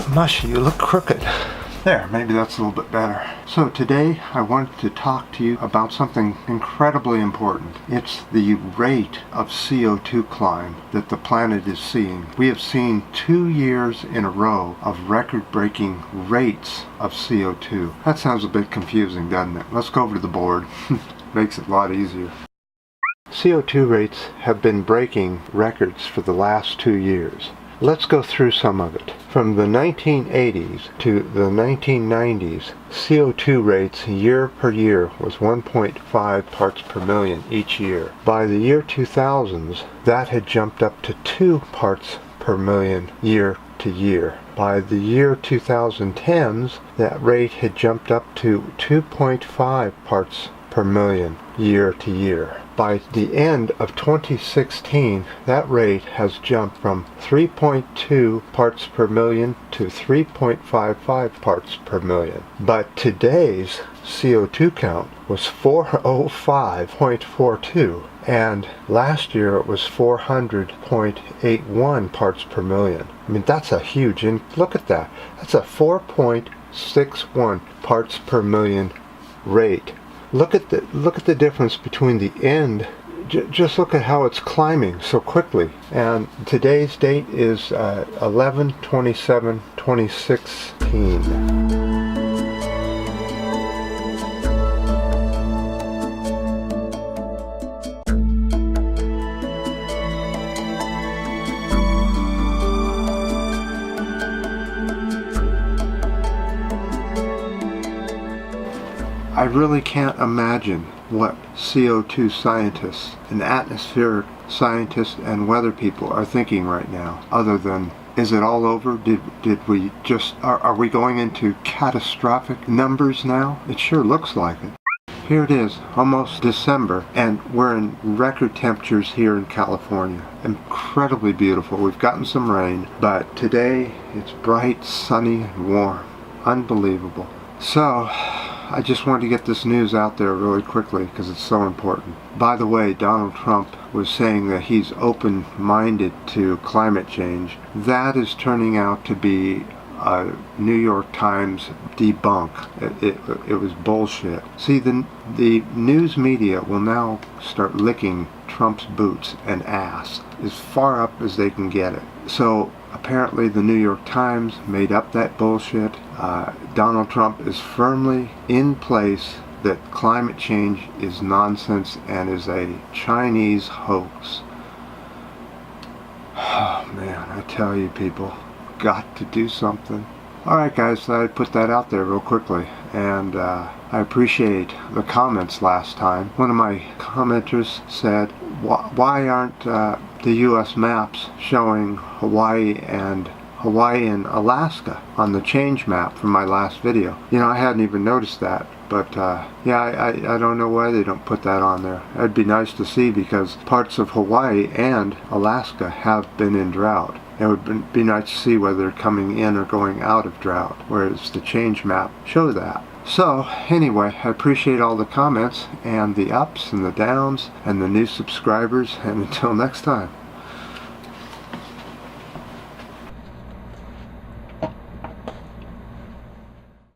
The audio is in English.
mushy. You look crooked. There, maybe that's a little bit better. So today I wanted to talk to you about something incredibly important. It's the rate of CO2 climb that the planet is seeing. We have seen 2 years in a row of record-breaking rates of CO2. That sounds a bit confusing, doesn't it? Let's go over to the board. Makes it a lot easier. CO2 rates have been breaking records for the last 2 years. Let's go through some of it. From the 1980s to the 1990s, CO2 rates year per year was 1.5 parts per million each year. By the year 2000s, that had jumped up to 2 parts per million year to year. By the year 2010s, that rate had jumped up to 2.5 parts per million year to year. By the end of 2016, that rate has jumped from 3.2 parts per million to 3.55 parts per million. But today's CO2 count was 405.42, and last year it was 400.81 parts per million. I mean, that's a huge, and look at that. That's a 4.61 parts per million rate. Look at the difference between the end. Just look at how it's climbing so quickly. And today's date is 11/27/2016. I really can't imagine what CO2 scientists and atmospheric scientists and weather people are thinking right now, other than, is it all over? Did we just, are we going into catastrophic numbers now? It sure looks like it. Here it is, almost December, and we're in record temperatures here in California. Incredibly beautiful. We've gotten some rain, but today it's bright, sunny, and warm. Unbelievable. So, I just wanted to get this news out there really quickly because it's so important. By the way, Donald Trump was saying that he's open-minded to climate change. That is turning out to be a New York Times debunk. It was bullshit. See, the news media will now start licking Trump's boots and ass as far up as they can get it. So apparently the New York Times made up that bullshit. Donald Trump is firmly in place that climate change is nonsense and is a Chinese hoax. Oh man, I tell you people, got to do something. Alright guys, so I'd put that out there real quickly, and I appreciate the comments last time. One of my commenters said, why aren't the US maps showing Hawaii and Alaska on the change map from my last video? You know, I hadn't even noticed that, but yeah, I don't know why they don't put that on there. It'd be nice to see because parts of Hawaii and Alaska have been in drought. It would be nice to see whether they're coming in or going out of drought, whereas the change map shows that. So anyway, I appreciate all the comments and the ups and the downs and the new subscribers, and until next time.